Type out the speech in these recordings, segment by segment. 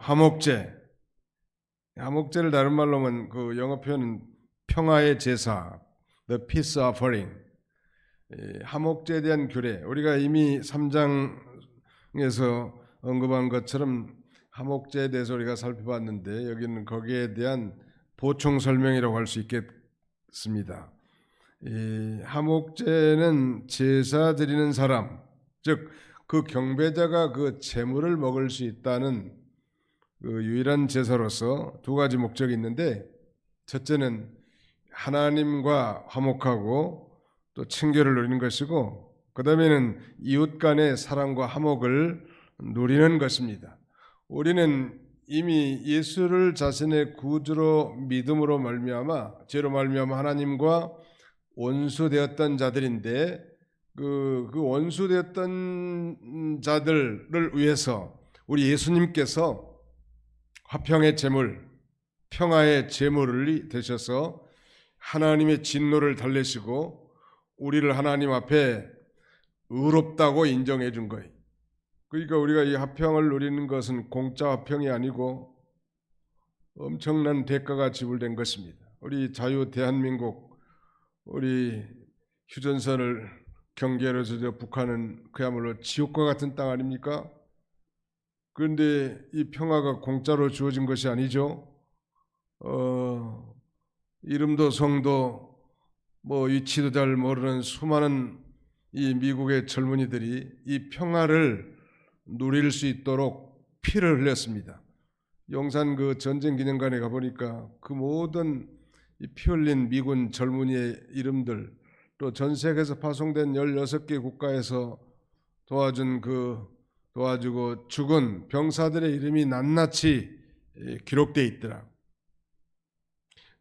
화목제. 화목제를 다른 말로 하면 그 영어 표현은 평화의 제사, the peace offering. 화목제에 대한 규례. 우리가 이미 3장에서 언급한 것처럼 화목제에 대해서 우리가 살펴봤는데 여기는 거기에 대한 보충 설명이라고 할 수 있겠습니다. 이 화목제는 제사 드리는 사람, 즉 그 경배자가 그 제물을 먹을 수 있다는 그 유일한 제사로서 두 가지 목적이 있는데, 첫째는 하나님과 화목하고 또 친교를 누리는 것이고, 그 다음에는 이웃 간의 사랑과 화목을 누리는 것입니다. 우리는 이미 예수를 자신의 구주로 믿음으로 말미암아, 죄로 말미암아 하나님과 원수되었던 자들인데, 그 원수되었던 자들을 위해서 우리 예수님께서 화평의 제물, 평화의 제물을 되셔서 하나님의 진노를 달래시고 우리를 하나님 앞에 의롭다고 인정해 준 거예요. 그러니까 우리가 이 화평을 누리는 것은 공짜 화평이 아니고 엄청난 대가가 지불된 것입니다. 우리 자유 대한민국, 우리 휴전선을 경계로 저 북한은 그야말로 지옥과 같은 땅 아닙니까? 그런데 이 평화가 공짜로 주어진 것이 아니죠. 이름도 성도 위치도 잘 모르는 수많은 이 미국의 젊은이들이 이 평화를 누릴 수 있도록 피를 흘렸습니다. 용산 그 전쟁 기념관에 가보니까 그 모든 피 흘린 미군 젊은이의 이름들, 또 전 세계에서 파송된 16개 국가에서 도와주고 죽은 병사들의 이름이 낱낱이 기록되어 있더라.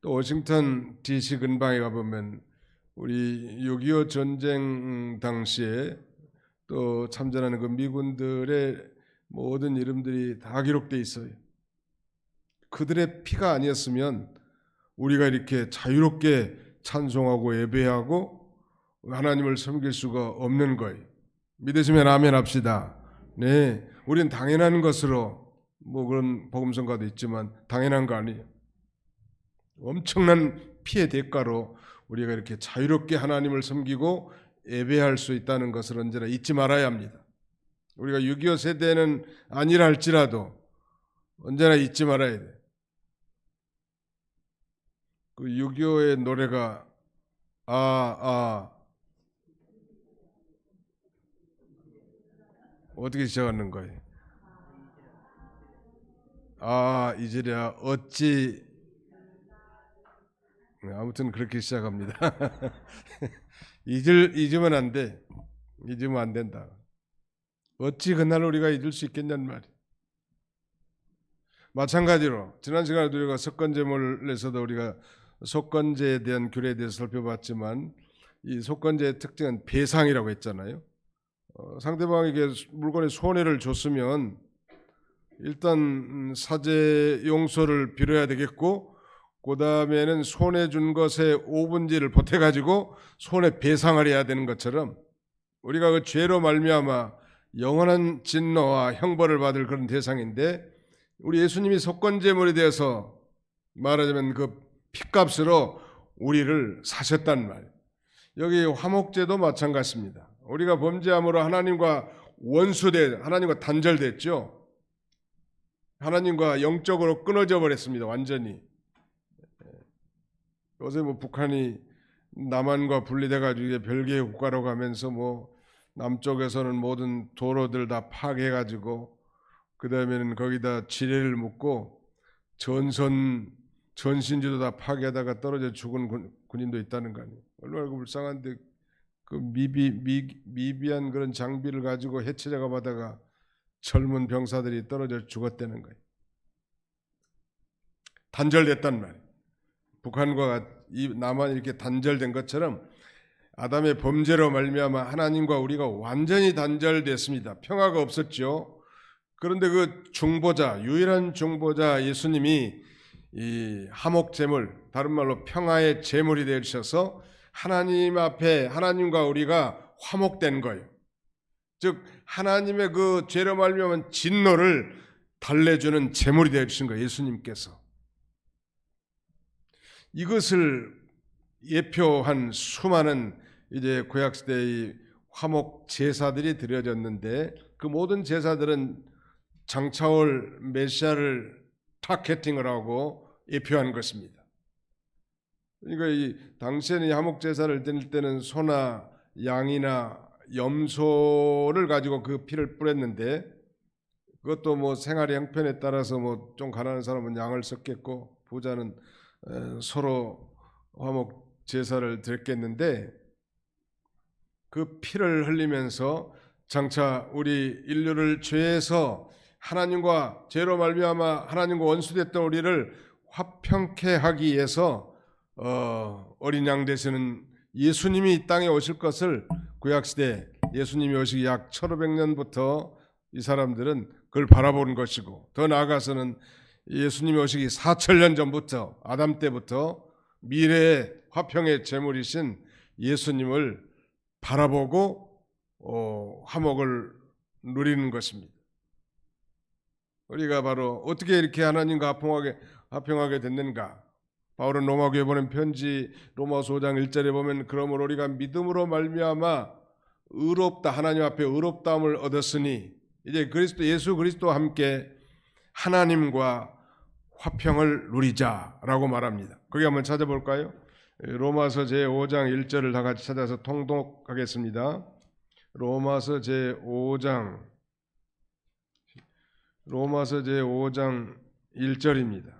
또 워싱턴 DC 근방에 가보면 우리 6.25 전쟁 당시에 또 참전하는 그 미군들의 모든 이름들이 다 기록되어 있어요. 그들의 피가 아니었으면 우리가 이렇게 자유롭게 찬송하고 예배하고 하나님을 섬길 수가 없는 거예요. 믿으시면 아멘 합시다. 네, 우리는 당연한 것으로 그런 복음성가도 있지만 당연한 거 아니에요. 엄청난 피의 대가로 우리가 이렇게 자유롭게 하나님을 섬기고 예배할 수 있다는 것을 언제나 잊지 말아야 합니다. 우리가 6.25 세대는 아니라 할지라도 언제나 잊지 말아야 돼요. 그 6.25의 노래가 어떻게 시작하는 거예요? 이제야 어찌, 아무튼 그렇게 시작합니다. 잊으면 안 돼. 잊으면 안 된다. 어찌 그날 우리가 잊을 수 있겠냐는 말이에요. 마찬가지로 지난 시간에 우리가 속건제물에서도 우리가 속건제에 대한 규례에 대해서 살펴봤지만, 이 속건제의 특징은 배상이라고 했잖아요. 상대방에게 물건의 손해를 줬으면 일단 사죄 용서를 빌어야 되겠고, 그 다음에는 손해 준 것의 5분지를 보태가지고 손해 배상을 해야 되는 것처럼 우리가 그 죄로 말미암아 영원한 진노와 형벌을 받을 그런 대상인데, 우리 예수님이 속건제물에 대해서 말하자면 그 핏값으로 우리를 사셨단 말이에요. 여기 화목제도 마찬가지입니다. 우리가 범죄함으로 하나님과 하나님과 단절됐죠. 하나님과 영적으로 끊어져 버렸습니다. 완전히. 요새 북한이 남한과 분리돼가지고 이제 별개의 국가로 가면서 남쪽에서는 모든 도로들 다 파괴해가지고 그 다음에는 거기다 지뢰를 묻고 전신지도 다 파괴하다가 떨어져 죽은 군인도 있다는 거 아니에요. 얼마나 불쌍한데 그 미비한 그런 장비를 가지고 해체 작업하다가 젊은 병사들이 떨어져 죽었다는 거예요. 단절됐단 말이에요. 북한과 남한이 이렇게 단절된 것처럼 아담의 범죄로 말미암아 하나님과 우리가 완전히 단절됐습니다. 평화가 없었죠. 그런데 그 유일한 중보자 예수님이 이 화목제물, 다른 말로 평화의 제물이 되셔서 하나님 앞에 하나님과 우리가 화목된 거예요. 즉 하나님의 그 죄로 말미암은 진노를 달래주는 제물이 되어주신 거예요. 예수님께서. 이것을 예표한 수많은 이제 구약시대의 화목 제사들이 드려졌는데, 그 모든 제사들은 장차올 메시아를 타겟팅을 하고 예표하는 것입니다. 그러니까 이 당시에는 화목 제사를 드릴 때는 소나 양이나 염소를 가지고 그 피를 뿌렸는데, 그것도 뭐 생활의 형편에 따라서 뭐 좀 가난한 사람은 양을 썼겠고 부자는 서로 화목 제사를 드렸겠는데, 그 피를 흘리면서 장차 우리 인류를 죄에서 하나님과 죄로 말미암아 하나님과 원수됐던 우리를 화평케 하기 위해서 어린 양 되시는 예수님이 이 땅에 오실 것을, 구약시대 예수님이 오시기 약 1500년부터 이 사람들은 그걸 바라보는 것이고, 더 나아가서는 예수님이 오시기 4000년 전부터, 아담 때부터 미래의 화평의 제물이신 예수님을 바라보고 화목을 누리는 것입니다. 우리가 바로 어떻게 이렇게 하나님과 화평하게 됐는가? 바울은 로마교회 보낸 편지 로마서 5장 1절에 보면, 그러므로 우리가 믿음으로 말미암아 의롭다, 하나님 앞에 의롭다함을 얻었으니 이제 예수 그리스도와 함께 하나님과 화평을 누리자라고 말합니다. 거기 한번 찾아볼까요? 로마서 제5장 1절을 다 같이 찾아서 통독하겠습니다. 로마서 제5장 1절입니다.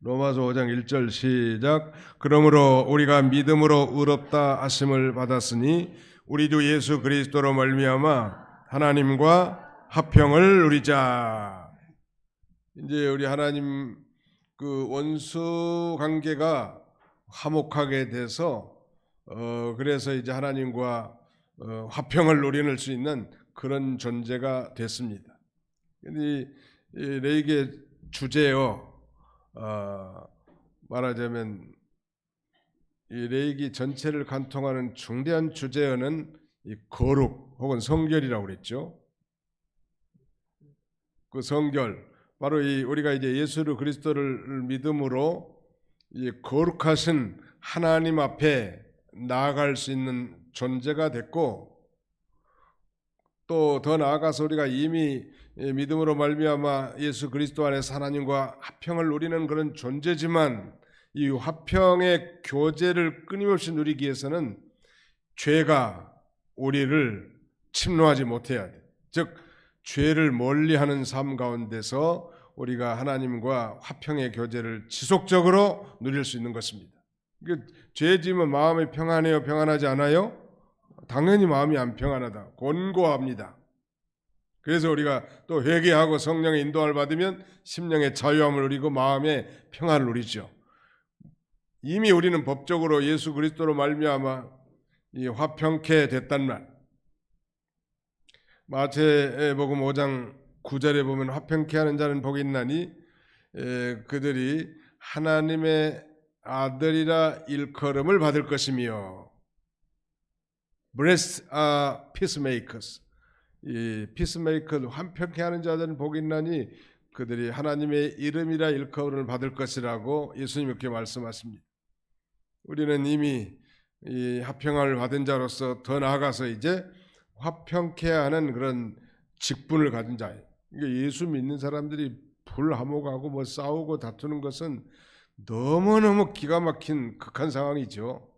로마서 5장 1절 시작. 그러므로 우리가 믿음으로 의롭다 하심을 받았으니 우리 주 예수 그리스도로 말미암아 하나님과 화평을 누리자. 이제 우리 하나님 그 원수 관계가 화목하게 돼서 그래서 이제 하나님과 화평을 누릴 수 있는 그런 존재가 됐습니다. 근데 이 레이기의 주제요, 말하자면 이 레이기 전체를 관통하는 중대한 주제어는 이 거룩 혹은 성결이라고 그랬죠. 그 성결, 바로 이 우리가 이제 예수 그리스도를 믿음으로 이 거룩하신 하나님 앞에 나아갈 수 있는 존재가 됐고, 또 더 나아가서 우리가 이미 믿음으로 말미암아 예수 그리스도 안에서 하나님과 화평을 누리는 그런 존재지만, 이 화평의 교제를 끊임없이 누리기 위해서는 죄가 우리를 침노하지 못해야 돼. 즉 죄를 멀리하는 삶 가운데서 우리가 하나님과 화평의 교제를 지속적으로 누릴 수 있는 것입니다. 죄 지으면 마음이 평안해요? 평안하지 않아요? 당연히 마음이 안 평안하다. 곤고합니다. 그래서 우리가 또 회개하고 성령의 인도함을 받으면 심령의 자유함을 누리고 마음의 평안을 누리죠. 이미 우리는 법적으로 예수 그리스도로 말미암아 이 화평케 됐단 말. 마태복음 5장 9절에 보면 화평케 하는 자는 복이 있나니 그들이 하나님의 아들이라 일컬음을 받을 것이며, Blessed are peacemakers. 이 피스메이커, 화평케 하는 자들은 복이 있나니 그들이 하나님의 이름이라 일컬음을 받을 것이라고 예수님 이렇게 말씀하십니다. 우리는 이미 이 화평을 받은 자로서 더 나아가서 이제 화평케 하는 그런 직분을 가진 자예요. 예수 믿는 사람들이 불화목하고 뭐 싸우고 다투는 것은 너무너무 기가 막힌 극한 상황이죠.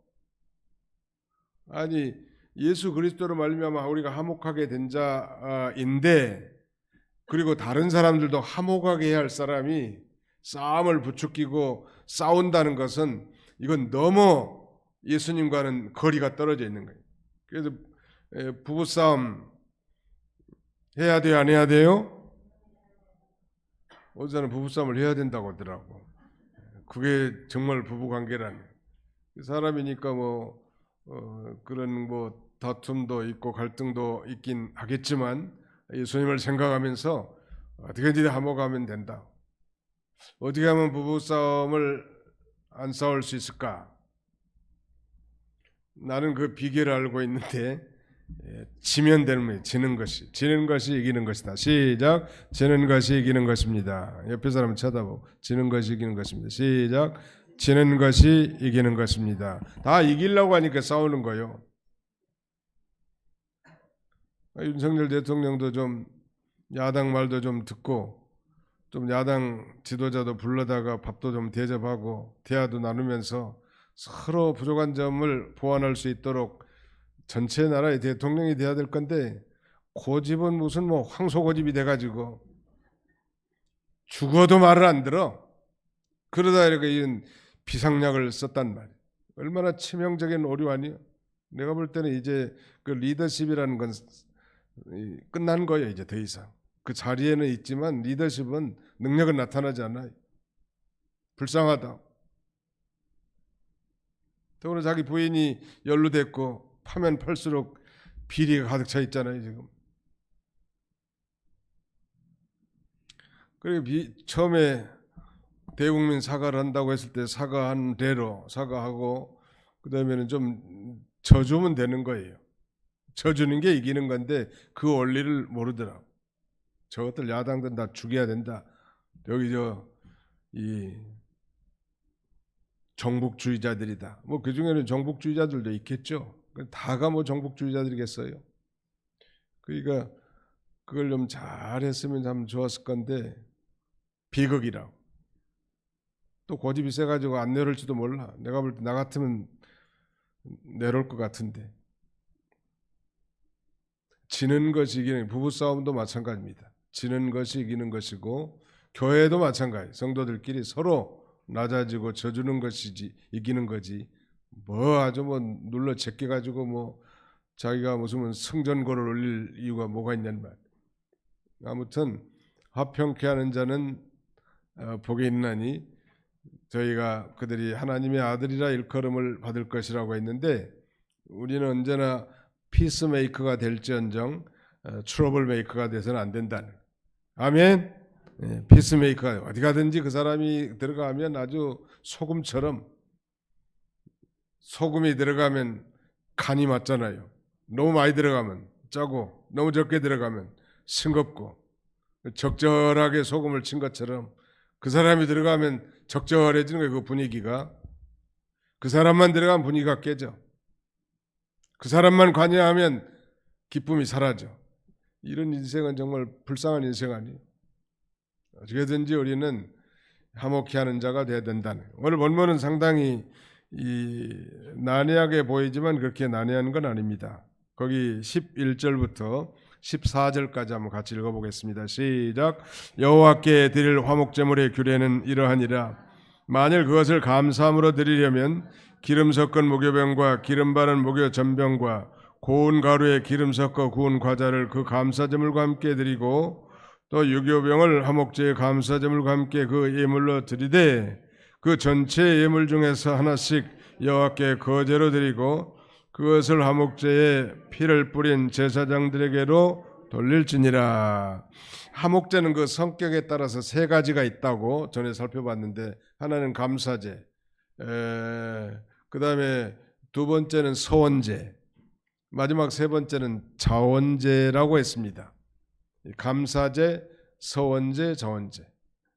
아니, 예수 그리스도로 말미암아 우리가 화목하게 된 자인데, 그리고 다른 사람들도 화목하게 해야 할 사람이 싸움을 부추기고 싸운다는 것은 이건 너무 예수님과는 거리가 떨어져 있는 거예요. 그래서 부부싸움 해야 돼요, 안 해야 돼요? 어디서는 부부싸움을 해야 된다고 하더라고. 그게 정말 부부관계라네. 사람이니까 뭐 그런 뭐 다툼도 있고 갈등도 있긴 하겠지만, 예수님을 생각하면서 어떻게든지 화목하면 된다. 어떻게 하면 부부싸움을 안 싸울 수 있을까? 나는 그 비결을 알고 있는데, 지면 되는 거예요. 지는 것이 이기는 것이다. 시작. 지는 것이 이기는 것입니다. 옆에 사람 쳐다보고 지는 것이 이기는 것입니다. 시작. 지는 것이 이기는 것입니다. 다 이기려고 하니까 싸우는 거예요. 윤석열 대통령도 좀 야당 말도 좀 듣고 좀 야당 지도자도 불러다가 밥도 좀 대접하고 대화도 나누면서 서로 부족한 점을 보완할 수 있도록 전체 나라의 대통령이 돼야 될 건데 고집은 무슨 뭐 황소고집이 돼가지고 죽어도 말을 안 들어. 그러다 이렇게 이런 비상약을 썼단 말이야. 얼마나 치명적인 오류 아니야. 내가 볼 때는 이제 그 리더십이라는 건 끝난 거예요. 이제 더 이상 그 자리에는 있지만 리더십은 능력은 나타나지 않아요. 불쌍하다. 더구나 자기 부인이 연루됐고 파면 팔수록 비리가 가득 차 있잖아요 지금. 그리고 처음에 대국민 사과를 한다고 했을 때 사과한 대로 사과하고 그 다음에는 좀 져주면 되는 거예요. 져주는 게 이기는 건데 그 원리를 모르더라. 저것들 야당들 다 죽여야 된다. 여기 이 정복주의자들이다. 뭐 그 중에는 정복주의자들도 있겠죠. 다가 뭐 정복주의자들이겠어요. 그러니까 그걸 좀 잘했으면 참 좋았을 건데 비극이라고. 또 고집이 세가지고 안 내려올지도 몰라. 내가 볼 때 나 같으면 내려올 것 같은데. 지는 것이 이기는, 부부싸움도 마찬가지입니다. 지는 것이 이기는 것이고 교회도 마찬가지. 성도들끼리 서로 낮아지고 져주는 것이지 이기는 거지. 뭐 아주 뭐 눌러 제껴가지고 뭐 자기가 무슨 승전고를 올릴 이유가 뭐가 있냐는 말. 아무튼 화평케 하는 자는 복이 있나니 저희가 그들이 하나님의 아들이라 일컬음을 받을 것이라고 했는데 우리는 언제나 피스메이커가 될지언정 트러블 메이커가 돼서는 안 된다는. 아멘. 피스메이커가 어디 가든지 그 사람이 들어가면 아주 소금처럼, 소금이 들어가면 간이 맞잖아요. 너무 많이 들어가면 짜고 너무 적게 들어가면 싱겁고 적절하게 소금을 친 것처럼 그 사람이 들어가면 적절해지는 거예요. 그 분위기가. 그 사람만 들어가면 분위기가 깨져. 그 사람만 관여하면 기쁨이 사라져. 이런 인생은 정말 불쌍한 인생 아니에요. 어떻게든지 우리는 화목케 하는 자가 되어야 된다는. 오늘 본문은 상당히 난해하게 보이지만 그렇게 난해한 건 아닙니다. 거기 11절부터 14절까지 한번 같이 읽어보겠습니다. 시작. 여호와께 드릴 화목제물의 규례는 이러하니라. 만일 그것을 감사함으로 드리려면 기름 섞은 무교병과 기름 바른 무교 전병과 고운 가루에 기름 섞어 구운 과자를 그 감사제물과 함께 드리고 또 유교병을 화목제의 감사제물과 함께 그 예물로 드리되 그 전체 예물 중에서 하나씩 여호와께 거제로 드리고 그것을 화목제에 피를 뿌린 제사장들에게로 돌릴지니라. 화목제는 그 성격에 따라서 세 가지가 있다고 전에 살펴봤는데 하나는 감사제, 그 다음에 두 번째는 서원제, 마지막 세 번째는 자원제라고 했습니다. 감사제, 서원제, 자원제.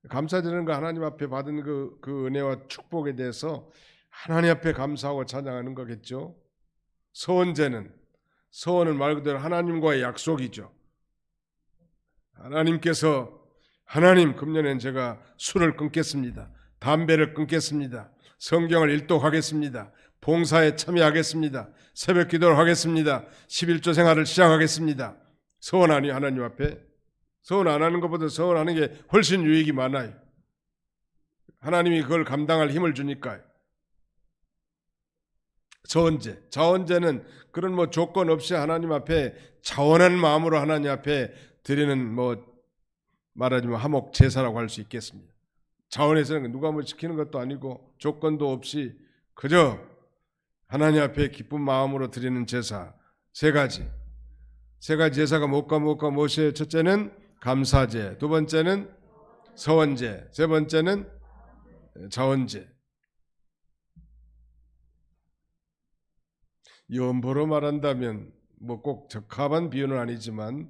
감사제는 그 하나님 앞에 받은 그 은혜와 축복에 대해서 하나님 앞에 감사하고 찬양하는 거겠죠. 서원제는 말 그대로 하나님과의 약속이죠. 하나님께서 하나님 금년엔 제가 술을 끊겠습니다. 담배를 끊겠습니다. 성경을 일독하겠습니다. 봉사에 참여하겠습니다. 새벽 기도를 하겠습니다. 11조 생활을 시작하겠습니다. 서원하니 하나님 앞에 서원 안 하는 것보다 서원하는 게 훨씬 유익이 많아요. 하나님이 그걸 감당할 힘을 주니까요. 서원제, 자원제는 그런 뭐 조건 없이 하나님 앞에 자원한 마음으로 하나님 앞에 드리는 뭐 말하자면 화목 제사라고 할 수 있겠습니다. 자원에서는 누가 뭐 시키는 것도 아니고 조건도 없이 그저 하나님 앞에 기쁜 마음으로 드리는 제사 세 가지 제사가 무엇이에요? 첫째는 감사제, 두 번째는 서원제, 세 번째는 자원제. 연보로 말한다면 뭐 꼭 적합한 비유는 아니지만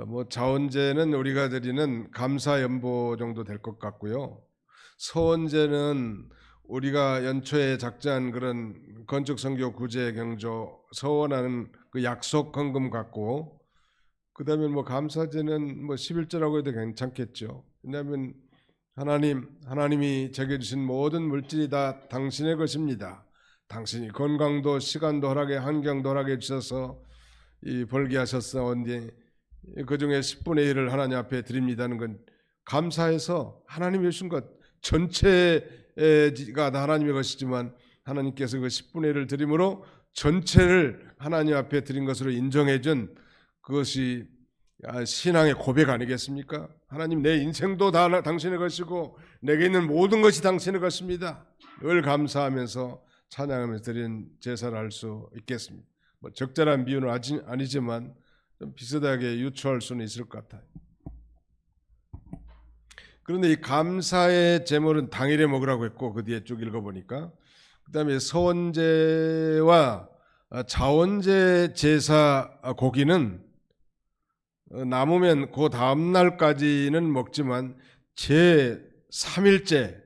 뭐 자원제는 우리가 드리는 감사연보 정도 될 것 같고요. 서원제는 우리가 연초에 작자한 그런 건축 선교 구제 경조 서원하는 그 약속 헌금 같고, 그다음에 뭐 감사제는 뭐 11조라고 해도 괜찮겠죠. 왜냐하면 하나님이 제게 주신 모든 물질이 다 당신의 것입니다. 당신이 건강도 시간도 허락해 환경도 허락해 주셔서 벌게 하셨사온데 그 중에 10분의 1을 하나님 앞에 드립니다는 건 감사해서 하나님이 주신 것 전체가 다 하나님의 것이지만 하나님께서 그 10분의 1을 드림으로 전체를 하나님 앞에 드린 것으로 인정해 준 그것이 신앙의 고백 아니겠습니까? 하나님, 내 인생도 다 당신의 것이고 내게 있는 모든 것이 당신의 것입니다. 늘 감사하면서 찬양하면서 드리는 제사를 할 수 있겠습니다. 뭐 적절한 비유는 아니지만 좀 비슷하게 유추할 수는 있을 것 같아요. 그런데 이 감사의 제물은 당일에 먹으라고 했고, 그 뒤에 쭉 읽어보니까 그 다음에 서원제와 자원제 제사 고기는 남으면 그 다음 날까지는 먹지만 제 3일째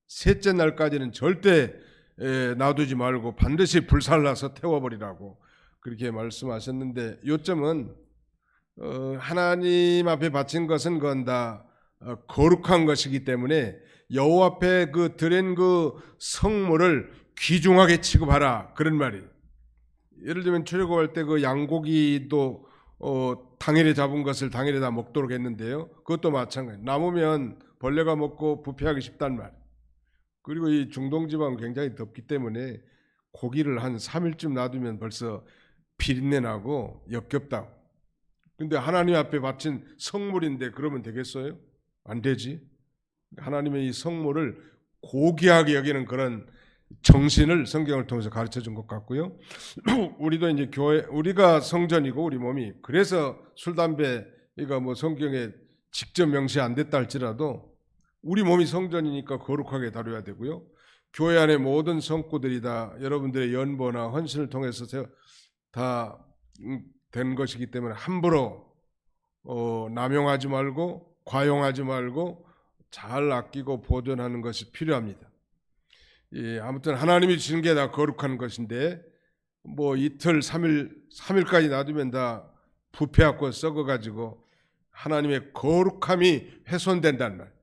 셋째 날까지는 절대 놔두지 말고 반드시 불살라서 태워버리라고 그렇게 말씀하셨는데, 요점은 하나님 앞에 바친 것은 그건 다 거룩한 것이기 때문에 여호와 앞에 그 드린 그 성물을 귀중하게 취급하라, 그런 말이에요. 예를 들면 출애굽할 때 그 양고기도 당일에 잡은 것을 당일에 다 먹도록 했는데요, 그것도 마찬가지. 남으면 벌레가 먹고 부패하기 쉽단 말이에요. 그리고 이 중동 지방은 굉장히 덥기 때문에 고기를 한 3일쯤 놔두면 벌써 비린내 나고 역겹다고. 근데 하나님 앞에 바친 성물인데 그러면 되겠어요? 안 되지. 하나님의 이 성물을 고귀하게 여기는 그런 정신을 성경을 통해서 가르쳐 준 것 같고요. 우리도 이제 우리가 성전이고 우리 몸이, 그래서 술, 담배 이거 뭐 성경에 직접 명시 안 됐다 할지라도 우리 몸이 성전이니까 거룩하게 다뤄야 되고요. 교회 안에 모든 성구들이 다 여러분들의 연보나 헌신을 통해서 다 된 것이기 때문에 함부로 남용하지 말고 과용하지 말고 잘 아끼고 보존하는 것이 필요합니다. 아무튼 하나님이 주신 게 다 거룩한 것인데 뭐 이틀 3일까지 놔두면 다 부패하고 썩어가지고 하나님의 거룩함이 훼손된다는 말.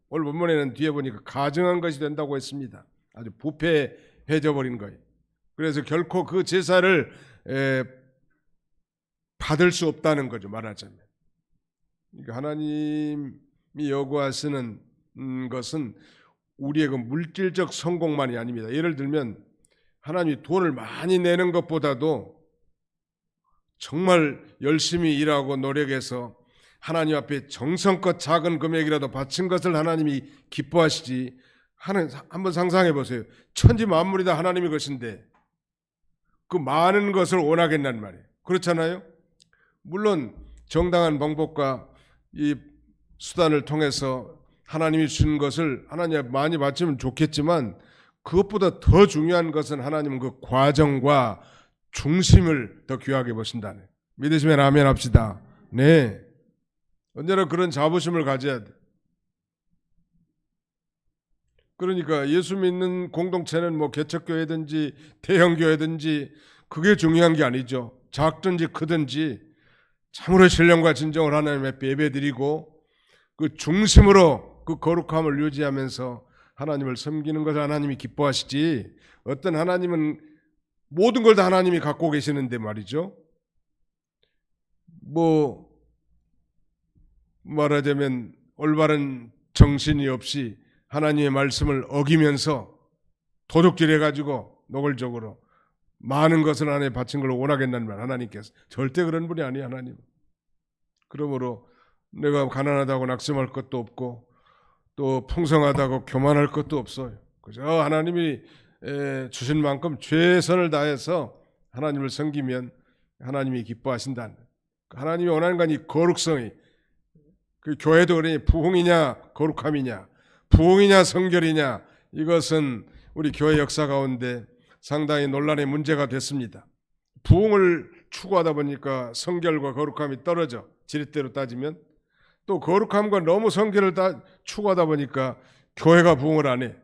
오늘 본문에는 뒤에 보니까 가증한 것이 된다고 했습니다. 아주 부패해져 버린 거예요. 그래서 결코 그 제사를 받을 수 없다는 거죠, 말하자면. 그러니까 하나님이 요구하시는 것은 우리의 그 물질적 성공만이 아닙니다. 예를 들면 하나님이 돈을 많이 내는 것보다도 정말 열심히 일하고 노력해서 하나님 앞에 정성껏 작은 금액이라도 바친 것을 하나님이 기뻐하시지. 한번 상상해 보세요. 천지 만물이 다 하나님의 것인데 그 많은 것을 원하겠단 말이에요. 그렇잖아요? 물론 정당한 방법과 이 수단을 통해서 하나님이 주신 것을 하나님 많이 바치면 좋겠지만, 그것보다 더 중요한 것은 하나님은 그 과정과 중심을 더 귀하게 보신다네. 믿으시면 아멘 합시다. 네. 언제나 그런 자부심을 가져야 돼. 그러니까 예수 믿는 공동체는 뭐 개척교회든지 대형교회든지 그게 중요한 게 아니죠. 작든지 크든지 참으로 신령과 진정을 하나님 앞에 예배드리고 그 중심으로 그 거룩함을 유지하면서 하나님을 섬기는 것을 하나님이 기뻐하시지. 어떤 하나님은 모든 걸 다 하나님이 갖고 계시는데 말이죠. 뭐 말하자면 올바른 정신이 없이 하나님의 말씀을 어기면서 도둑질해가지고 노골적으로 많은 것을 하나님에 바친 걸 원하겠다는 말. 하나님께서 절대 그런 분이 아니에요. 하나님. 그러므로 내가 가난하다고 낙심할 것도 없고 또 풍성하다고 교만할 것도 없어요. 그저 하나님이 주신 만큼 최선을 다해서 하나님을 섬기면 하나님이 기뻐하신다는, 하나님이 원하는 건 이 거룩성이, 그 교회도 그러니 부흥이냐 거룩함이냐, 부흥이냐 성결이냐, 이것은 우리 교회 역사 가운데 상당히 논란의 문제가 됐습니다. 부흥을 추구하다 보니까 성결과 거룩함이 떨어져. 지렛대로 따지면. 또 거룩함과 너무 성결을 추구하다 보니까 교회가 부흥을 안 해.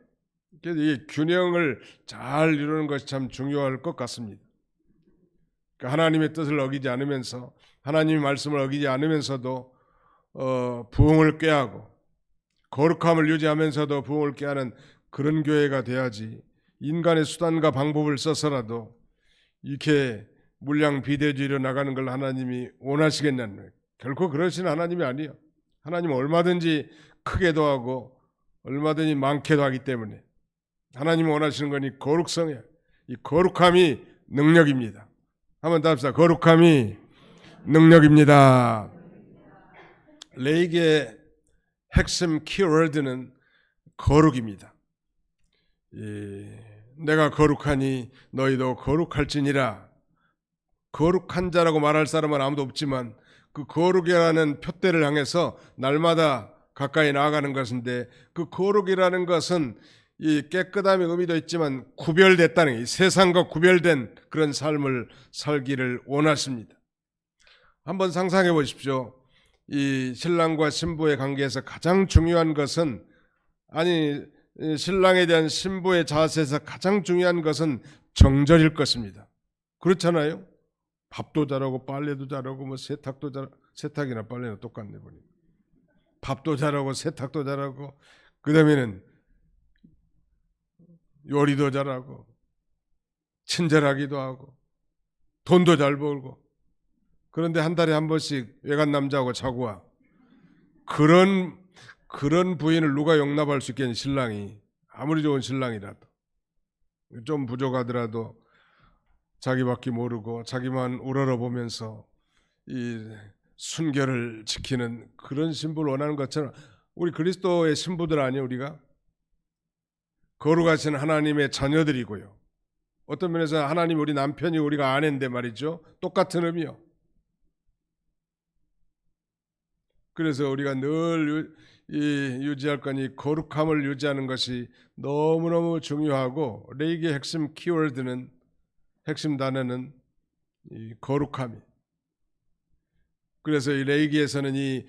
그래서 이 균형을 잘 이루는 것이 참 중요할 것 같습니다. 그러니까 하나님의 뜻을 어기지 않으면서, 하나님의 말씀을 어기지 않으면서도 부흥을 꾀하고 거룩함을 유지하면서도 부흥을 꾀하는 그런 교회가 돼야지, 인간의 수단과 방법을 써서라도 이렇게 물량 비대주의로 나가는 걸 하나님이 원하시겠냐는 거예요. 결코 그러시는 하나님이 아니에요. 하나님은 얼마든지 크게도 하고 얼마든지 많게도 하기 때문에 하나님이 원하시는 건 이 거룩성이에요. 이 거룩함이 능력입니다. 한번 더 합시다. 거룩함이 능력입니다. 레이기의 핵심 키워드는 거룩입니다. 내가 거룩하니 너희도 거룩할지니라. 거룩한 자라고 말할 사람은 아무도 없지만 그 거룩이라는 표대를 향해서 날마다 가까이 나아가는 것인데, 그 거룩이라는 것은 이 깨끗함의 의미도 있지만 구별됐다는 게, 세상과 구별된 그런 삶을 살기를 원하십니다. 한번 상상해 보십시오. 이 신랑과 신부의 관계에서 가장 중요한 것은, 아니 신랑에 대한 신부의 자세에서 가장 중요한 것은 정절일 것입니다. 그렇잖아요. 밥도 잘하고 빨래도 잘하고 뭐 세탁도 잘, 세탁이나 빨래는 똑같네 보니. 밥도 잘하고 세탁도 잘하고 그다음에는 요리도 잘하고 친절하기도 하고 돈도 잘 벌고. 그런데 한 달에 한 번씩 외간 남자하고 자고 와. 그런 부인을 누가 용납할 수 있겠니? 신랑이 아무리 좋은 신랑이라도 좀 부족하더라도 자기밖에 모르고 자기만 우러러보면서 이 순결을 지키는 그런 신부를 원하는 것처럼, 우리 그리스도의 신부들 아니에요? 우리가 거룩하신 하나님의 자녀들이고요. 어떤 면에서 하나님 우리 남편이 우리가 아내인데 말이죠. 똑같은 의미요. 그래서 우리가 늘 유지할 거니 거룩함을 유지하는 것이 너무너무 중요하고, 레이기의 핵심 키워드는, 핵심 단어는 이 거룩함이. 그래서 이 레이기에서는 이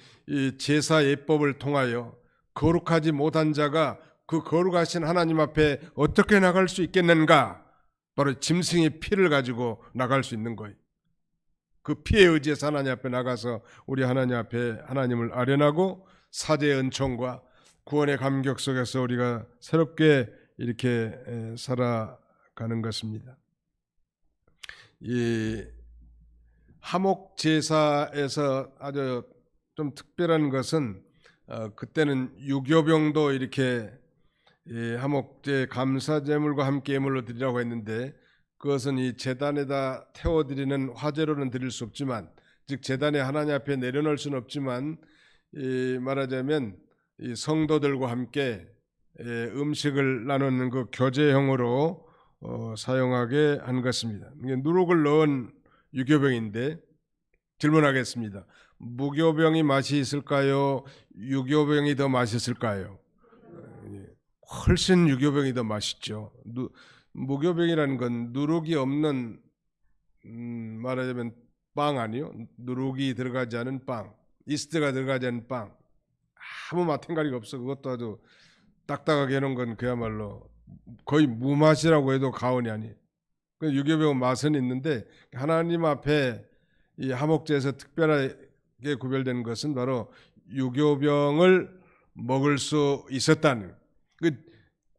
제사 예법을 통하여 거룩하지 못한 자가 그 거룩하신 하나님 앞에 어떻게 나갈 수 있겠는가? 바로 짐승의 피를 가지고 나갈 수 있는 거예요. 그 피에 의지해서 하나님 앞에 나가서 우리 하나님 앞에 하나님을 아련하고 사제의 은총과 구원의 감격 속에서 우리가 새롭게 이렇게 살아가는 것입니다. 이 하목 제사에서 아주 좀 특별한 것은, 그때는 유교병도 이렇게 하목제 감사제물과 함께 예물로 드리라고 했는데, 그것은 이 제단에다 태워드리는 화제로는 드릴 수 없지만, 즉 제단에 하나님 앞에 내려놓을 수는 없지만, 말하자면 이 성도들과 함께 음식을 나누는 그 교제형으로 사용하게 한 것입니다. 누룩을 넣은 유교병인데 질문하겠습니다. 무교병이 맛이 있을까요? 유교병이 더 맛있을까요? 훨씬 유교병이 더 맛있죠. 무교병이라는 건 누룩이 없는, 말하자면 빵 아니요? 누룩이 들어가지 않은 빵, 이스트가 들어가지 않은 빵, 아무 맛탱가리가 없어. 그것도 아주 딱딱하게 해놓은 건 그야말로 거의 무맛이라고 해도 과언이 아니에요. 유교병은 맛은 있는데, 하나님 앞에 이 하목제에서 특별하게 구별된 것은 바로 유교병을 먹을 수 있었다는. 그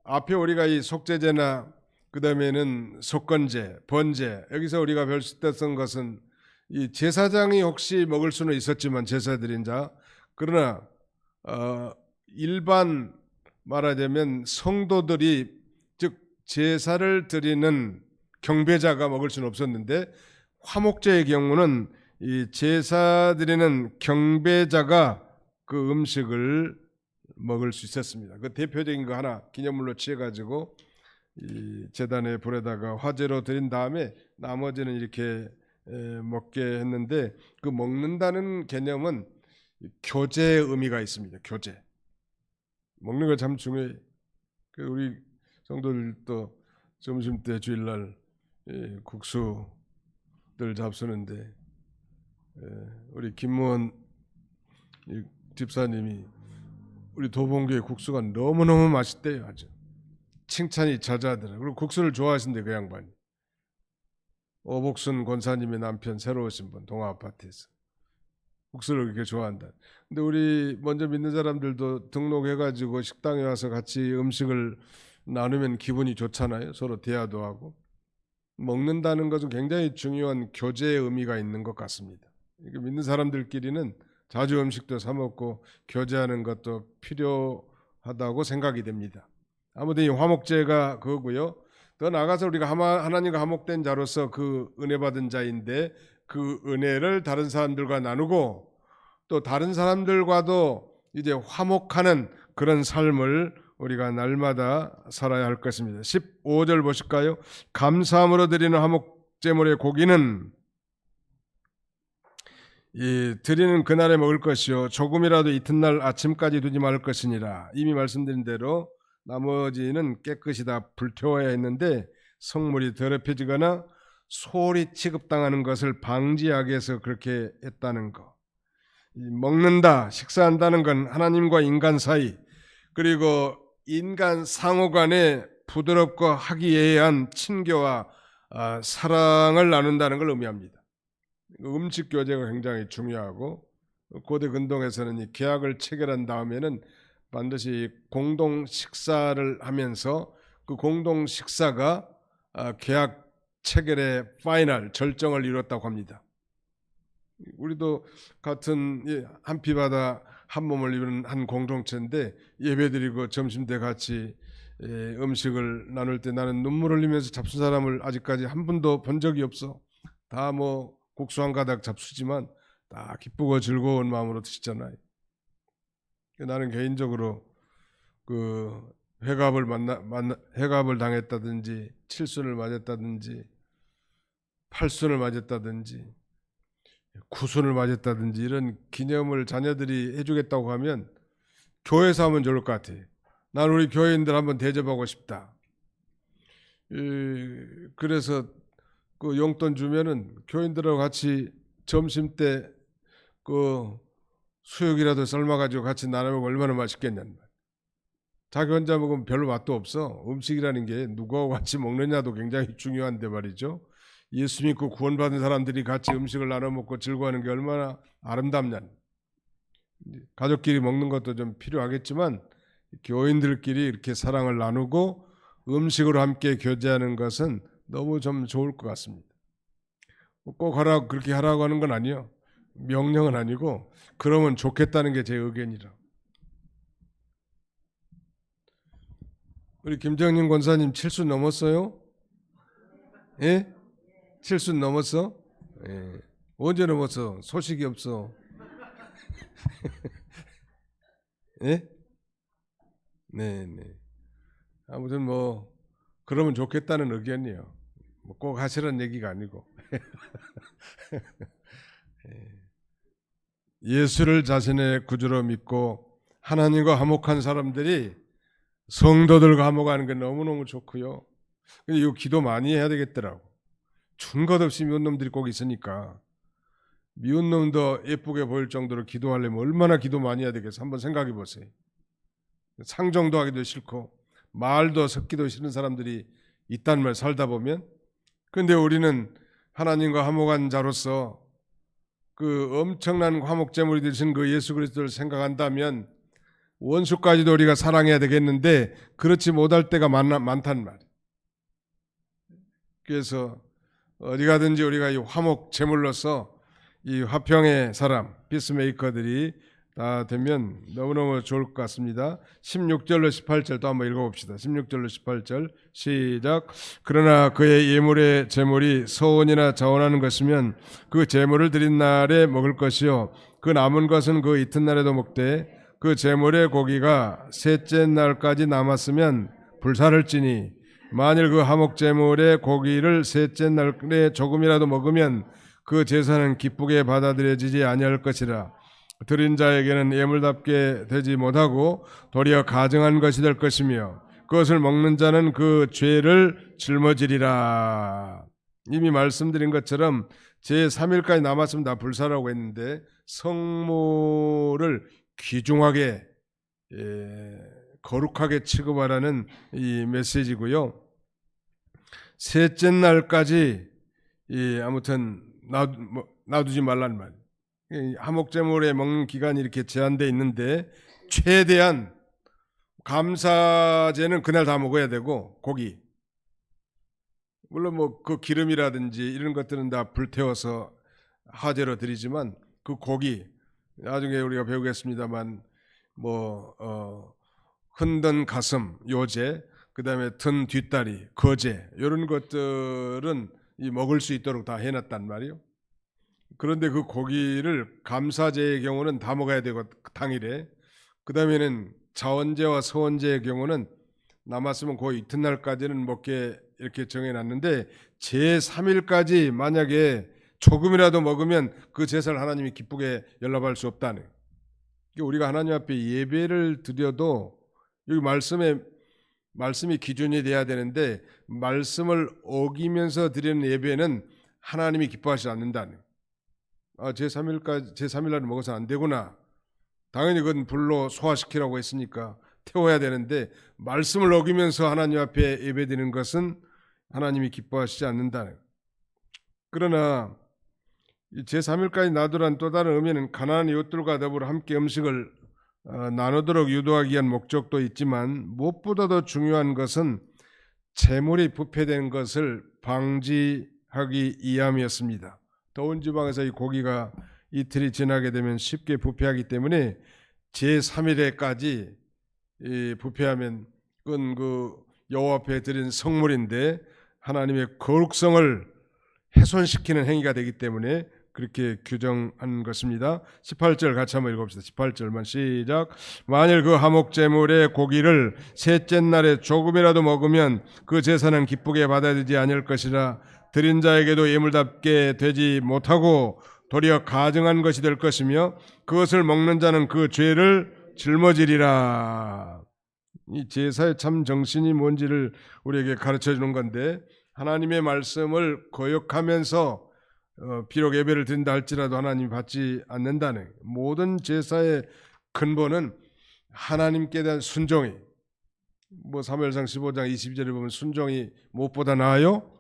앞에 우리가 이 속죄제나 그 다음에는 속건제, 번제, 여기서 우리가 별수됐던 것은 이 제사장이 혹시 먹을 수는 있었지만, 제사 드린 자, 그러나 일반 말하자면 성도들이, 즉 제사를 드리는 경배자가 먹을 수는 없었는데, 화목제의 경우는 이 제사 드리는 경배자가 그 음식을 먹을 수 있었습니다. 그 대표적인 거 하나 기념물로 취해가지고 이 제단의 불에다가 화제로 드린 다음에 나머지는 이렇게 먹게 했는데, 그 먹는다는 개념은 교제의 의미가 있습니다. 교제. 먹는 거 참 중요해요. 우리 성도들도 점심 때 주일날 국수 국수들 잡수는데 우리 김무원 집사님이 우리 도봉교회 국수가 너무너무 맛있대요. 아주 칭찬이 자자하더라고요. 그리고 국수를 좋아하신대 그 양반이. 오복순 권사님의 남편 새로 오신 분 동아아파트에서 국수를 그렇게 좋아한다. 근데 우리 먼저 믿는 사람들도 등록해가지고 식당에 와서 같이 음식을 나누면 기분이 좋잖아요. 서로 대화도 하고. 먹는다는 것은 굉장히 중요한 교제의 의미가 있는 것 같습니다. 믿는 사람들끼리는 자주 음식도 사 먹고 교제하는 것도 필요하다고 생각이 됩니다. 아무튼 이 화목제가 그거고요. 더 나아가서 우리가 하나님과 화목된 자로서 그 은혜 받은 자인데 그 은혜를 다른 사람들과 나누고 또 다른 사람들과도 이제 화목하는 그런 삶을 우리가 날마다 살아야 할 것입니다. 15절 보실까요? 감사함으로 드리는 화목제물의 고기는 드리는 그날에 먹을 것이요 조금이라도 이튿날 아침까지 두지 말 것이니라. 이미 말씀드린 대로 나머지는 깨끗이 다 불태워야 했는데 성물이 더럽혀지거나 소홀히 취급당하는 것을 방지하기 위해서 그렇게 했다는 것. 먹는다, 식사한다는 건 하나님과 인간 사이 그리고 인간 상호 간에 부드럽고 화기애애한 친교와 사랑을 나눈다는 걸 의미합니다. 음식 교제가 굉장히 중요하고 고대 근동에서는 이 계약을 체결한 다음에는 반드시 공동 식사를 하면서 그 공동 식사가 계약 체결의 파이널 절정을 이뤘다고 합니다. 우리도 같은 한 피바다 한 몸을 이루는 한 공동체인데 예배드리고 점심때 같이 음식을 나눌 때 나는 눈물 흘리면서 잡순 사람을 아직까지 한 분도 본 적이 없어. 다 뭐 국수 한 가닥 잡수지만 다 기쁘고 즐거운 마음으로 드시잖아요. 나는 개인적으로 그 회갑을 당했다든지 칠순을 맞았다든지 팔순을 맞았다든지 구순을 맞았다든지 이런 기념을 자녀들이 해주겠다고 하면 교회에서 하면 좋을 것 같아. 난 우리 교회인들 한번 대접하고 싶다. 그래서 그 용돈 주면은 교인들하고 같이 점심 때 그 수육이라도 삶아가지고 같이 나눠 먹으면 얼마나 맛있겠냐는 말. 자기 혼자 먹으면 별로 맛도 없어. 음식이라는 게 누구하고 같이 먹느냐도 굉장히 중요한데 말이죠. 예수 믿고 구원받은 사람들이 같이 음식을 나눠 먹고 즐거워하는 게 얼마나 아름답냐. 가족끼리 먹는 것도 좀 필요하겠지만 교인들끼리 이렇게 사랑을 나누고 음식으로 함께 교제하는 것은 너무 좀 좋을 것 같습니다. 꼭 하라고 그렇게 하라고 하는 건 아니에요. 명령은 아니고 그러면 좋겠다는 게 제 의견이라. 우리 김정림 권사님 7수 넘었어요? 예? 7수 넘었어? 예. 언제 넘었어? 소식이 없어. 예? 네. 아무튼 뭐 그러면 좋겠다는 의견이에요. 뭐 꼭 하시라는 얘기가 아니고. 예수를 자신의 구주로 믿고 하나님과 화목한 사람들이 성도들과 화목하는 게 너무너무 좋고요. 근데 이거 기도 많이 해야 되겠더라고. 준 것 없이 미운 놈들이 꼭 있으니까 미운 놈도 예쁘게 보일 정도로 기도하려면 얼마나 기도 많이 해야 되겠어. 한번 생각해 보세요. 상정도 하기도 싫고 말도 섞기도 싫은 사람들이 있단 말 살다 보면. 근데 우리는 하나님과 화목한 자로서 그 엄청난 화목제물이 되신 그 예수 그리스도를 생각한다면 원수까지도 우리가 사랑해야 되겠는데 그렇지 못할 때가 많단 말이에요. 그래서 어디 가든지 우리가 이 화목제물로서 이 화평의 사람, 피스메이커들이 다 되면 너무너무 좋을 것 같습니다. 16절로 18절 또 한번 읽어봅시다. 16절로 18절 시작. 그러나 그의 예물의 제물이 서원이나 자원하는 것이면 그 제물을 드린 날에 먹을 것이요 그 남은 것은 그 이튿날에도 먹되 그 제물의 고기가 셋째 날까지 남았으면 불살을지니 만일 그 화목제물의 고기를 셋째 날에 조금이라도 먹으면 그 제사는 기쁘게 받아들여지지 아니할 것이라. 드린 자에게는 예물답게 되지 못하고 도리어 가증한 것이 될 것이며 그것을 먹는 자는 그 죄를 짊어지리라. 이미 말씀드린 것처럼 제3일까지 남았으면 다 불사라고 했는데 성모를 귀중하게 거룩하게 취급하라는 이 메시지고요. 셋째 날까지 아무튼 놔두지 말라는 말. 화목제물에 먹는 기간이 이렇게 제한되어 있는데 최대한 감사제는 그날 다 먹어야 되고 고기. 물론 뭐 그 기름이라든지 이런 것들은 다 불태워서 화제로 드리지만 그 고기 나중에 우리가 배우겠습니다만 흔든 가슴 요제 그다음에 든 뒷다리 거제 이런 것들은 먹을 수 있도록 다 해놨단 말이에요. 그런데 그 고기를 감사제의 경우는 다 먹어야 되고 당일에 그다음에는 자원제와 서원제의 경우는 남았으면 그 이튿날까지는 먹게 이렇게 정해놨는데 제3일까지 만약에 조금이라도 먹으면 그 제사를 하나님이 기쁘게 연락할 수 없다는. 우리가 하나님 앞에 예배를 드려도 여기 말씀이 기준이 돼야 되는데 말씀을 어기면서 드리는 예배는 하나님이 기뻐하지 않는다는. 제3일날 먹어서 안 되구나. 당연히 그건 불로 소화시키라고 했으니까 태워야 되는데 말씀을 어기면서 하나님 앞에 예배드리는 것은 하나님이 기뻐하시지 않는다는. 그러나 제3일까지 놔두란 또 다른 의미는 가난한 이웃들과 더불어 함께 음식을 나누도록 유도하기 위한 목적도 있지만 무엇보다도 중요한 것은 재물이 부패된 것을 방지하기 위함이었습니다. 더운 지방에서 이 고기가 이틀이 지나게 되면 쉽게 부패하기 때문에 제3일에까지 부패하면 그건 그 여호와 앞에 드린 성물인데 하나님의 거룩성을 훼손시키는 행위가 되기 때문에 그렇게 규정한 것입니다. 18절 같이 한번 읽어봅시다. 18절만 시작. 만일 그 화목제물의 고기를 셋째 날에 조금이라도 먹으면 그 제사는 기쁘게 받아들이지 않을 것이라 드린 자에게도 예물답게 되지 못하고 도리어 가증한 것이 될 것이며 그것을 먹는 자는 그 죄를 짊어지리라. 이 제사의 참 정신이 뭔지를 우리에게 가르쳐 주는 건데 하나님의 말씀을 거역하면서 비록 예배를 드린다 할지라도 하나님이 받지 않는다는 모든 제사의 근본은 하나님께 대한 순종이 사무엘상 15장 22절에 보면 순종이 무엇보다 나아요?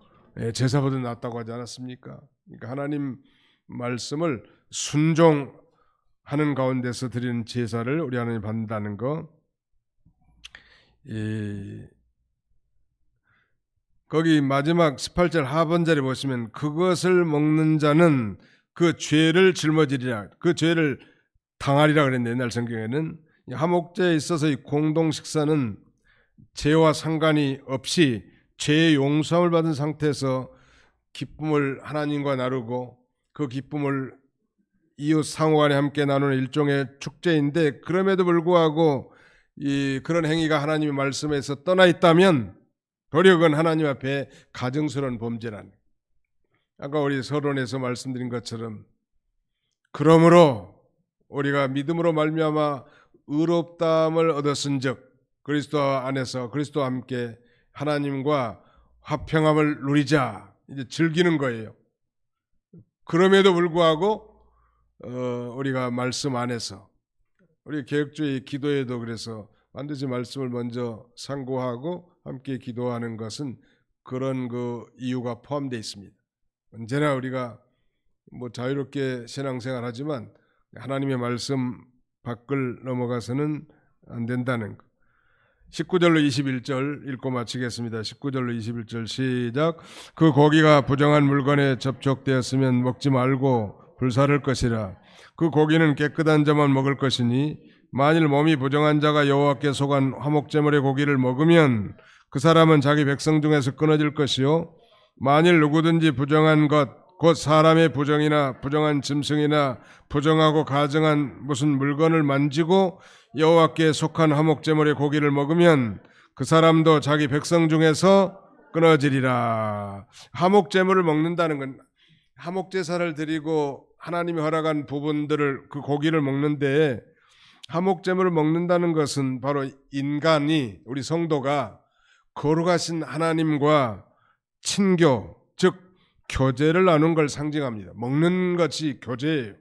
제사보다 낫다고 하지 않았습니까? 그러니까 하나님 말씀을 순종하는 가운데서 드리는 제사를 우리 하나님 받는다는 거. 거기 마지막 18절 하반절에 보시면 그것을 먹는 자는 그 죄를 짊어지리라. 그 죄를 당하리라 그랬는데 옛날 성경에는 화목제에 있어서 이 공동 식사는 죄와 상관이 없이 죄의 용서함을 받은 상태에서 기쁨을 하나님과 나누고 그 기쁨을 이웃 상호간에 함께 나누는 일종의 축제인데 그럼에도 불구하고 그런 행위가 하나님의 말씀에서 떠나 있다면 도리어 그건 하나님 앞에 가증스러운 범죄라는. 아까 우리 서론에서 말씀드린 것처럼 그러므로 우리가 믿음으로 말미암아 의롭다함을 얻었은즉 그리스도 안에서 그리스도와 함께 하나님과 화평함을 누리자 이제 즐기는 거예요. 그럼에도 불구하고 우리가 말씀 안에서 우리 개혁주의 기도에도 그래서 반드시 말씀을 먼저 상고하고 함께 기도하는 것은 그런 그 이유가 포함되어 있습니다. 언제나 우리가 자유롭게 신앙생활하지만 하나님의 말씀 밖을 넘어가서는 안 된다는 것. 19절로 21절 읽고 마치겠습니다. 19절로 21절 시작. 그 고기가 부정한 물건에 접촉되었으면 먹지 말고 불사를 것이라. 그 고기는 깨끗한 자만 먹을 것이니 만일 몸이 부정한 자가 여호와께 속한 화목제물의 고기를 먹으면 그 사람은 자기 백성 중에서 끊어질 것이요 만일 누구든지 부정한 것 곧 사람의 부정이나 부정한 짐승이나 부정하고 가증한 무슨 물건을 만지고 여호와께 속한 화목제물의 고기를 먹으면 그 사람도 자기 백성 중에서 끊어지리라. 화목제물을 먹는다는 건 화목제사를 드리고 하나님이 허락한 부분들을 그 고기를 먹는데 화목제물을 먹는다는 것은 바로 인간이 우리 성도가 거룩하신 하나님과 친교 즉 교제를 나눈 걸 상징합니다. 먹는 것이 교제예요.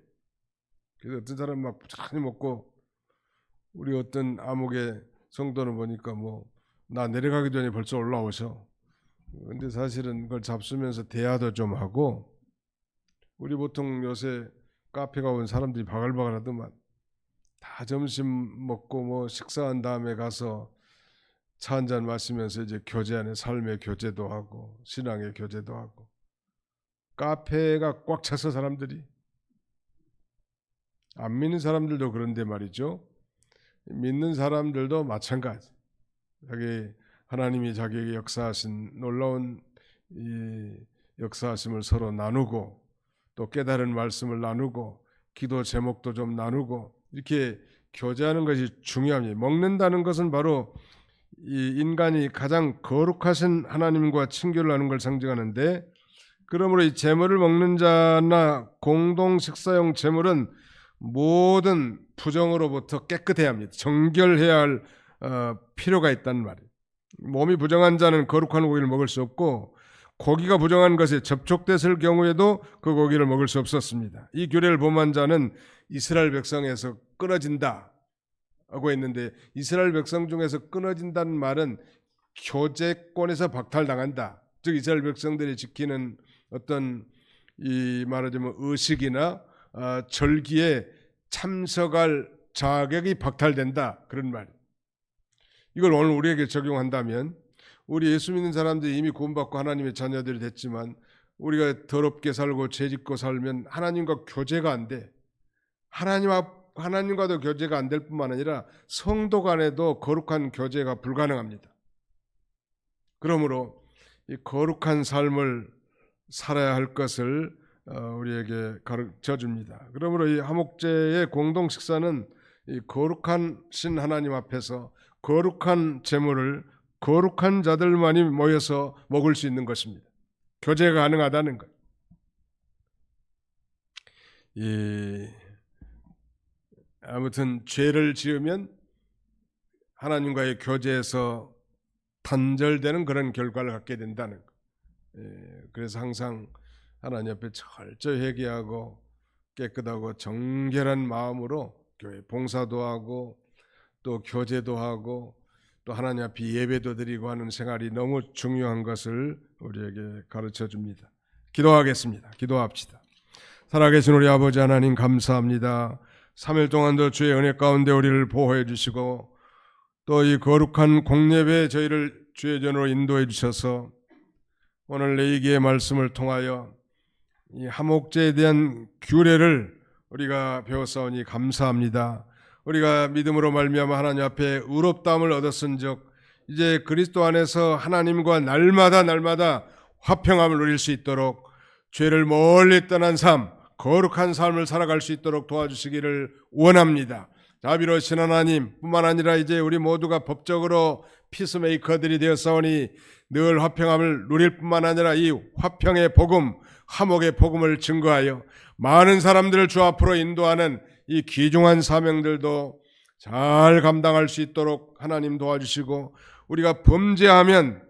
그래서 어떤 사람 막 부지런히 먹고, 우리 어떤 암흑의 성도는 보니까 나 내려가기 전에 벌써 올라오셔. 근데 사실은 그걸 잡수면서 대화도 좀 하고, 우리 보통 요새 카페 가온 사람들이 바글바글하더만, 다 점심 먹고 식사한 다음에 가서 차 한잔 마시면서 이제 교제 안에 삶의 교제도 하고 신앙의 교제도 하고, 카페가 꽉 차서 사람들이, 안 믿는 사람들도 그런데 말이죠. 믿는 사람들도 마찬가지. 하나님이 자기에게 역사하신 놀라운 이 역사하심을 서로 나누고, 또 깨달은 말씀을 나누고, 기도 제목도 좀 나누고, 이렇게 교제하는 것이 중요합니다. 먹는다는 것은 바로 이 인간이 가장 거룩하신 하나님과 친교를 하는 걸 상징하는데, 그러므로 이 제물을 먹는 자나 공동 식사용 제물은 모든 부정으로부터 깨끗해야 합니다. 정결해야 할 필요가 있단 말이에요. 몸이 부정한 자는 거룩한 고기를 먹을 수 없고, 고기가 부정한 것에 접촉됐을 경우에도 그 고기를 먹을 수 없었습니다. 이 규례를 범한 자는 이스라엘 백성에서 끊어진다 하고 있는데, 이스라엘 백성 중에서 끊어진다는 말은 교제권에서 박탈당한다. 즉 이스라엘 백성들이 지키는 어떤 이 말하자면 의식이나 절기에 참석할 자격이 박탈된다, 그런 말. 이걸 오늘 우리에게 적용한다면, 우리 예수 믿는 사람들이 이미 구원받고 하나님의 자녀들이 됐지만, 우리가 더럽게 살고 죄짓고 살면 하나님과 교제가 안 돼. 하나님과도 교제가 안 될 뿐만 아니라 성도 간에도 거룩한 교제가 불가능합니다. 그러므로 이 거룩한 삶을 살아야 할 것을 우리에게 가르쳐 줍니다. 그러므로 이 화목제의 공동 식사는 이 거룩한 신 하나님 앞에서 거룩한 제물을 거룩한 자들만이 모여서 먹을 수 있는 것입니다. 교제가 가능하다는 것. 아무튼 죄를 지으면 하나님과의 교제에서 단절되는 그런 결과를 갖게 된다는 것. 그래서 항상 하나님 앞에 철저히 회개하고 깨끗하고 정결한 마음으로 교회 봉사도 하고 또 교제도 하고 또 하나님 앞에 예배도 드리고 하는 생활이 너무 중요한 것을 우리에게 가르쳐 줍니다. 기도하겠습니다. 기도합시다. 살아계신 우리 아버지 하나님, 감사합니다. 3일 동안도 주의 은혜 가운데 우리를 보호해 주시고, 또 이 거룩한 공예배 저희를 주의 전으로 인도해 주셔서 오늘 내이기의 말씀을 통하여 이 화목제에 대한 규례를 우리가 배웠사오니 감사합니다. 우리가 믿음으로 말미암아 하나님 앞에 의롭다함을 얻었은즉 이제 그리스도 안에서 하나님과 날마다 화평함을 누릴 수 있도록, 죄를 멀리 떠난 삶, 거룩한 삶을 살아갈 수 있도록 도와주시기를 원합니다. 자비로우신 하나님 뿐만 아니라 이제 우리 모두가 법적으로 피스메이커들이 되었사오니 늘 화평함을 누릴 뿐만 아니라 이 화평의 복음, 화목의 복음을 증거하여 많은 사람들을 주 앞으로 인도하는 이 귀중한 사명들도 잘 감당할 수 있도록 하나님 도와주시고, 우리가 범죄하면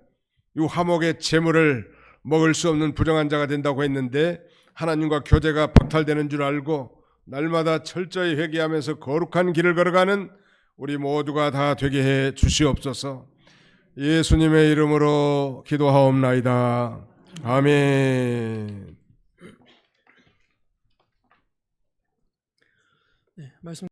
이 화목의 제물을 먹을 수 없는 부정한 자가 된다고 했는데, 하나님과 교제가 박탈되는 줄 알고 날마다 철저히 회개하면서 거룩한 길을 걸어가는 우리 모두가 다 되게 해 주시옵소서. 예수님의 이름으로 기도하옵나이다. 아멘. 말씀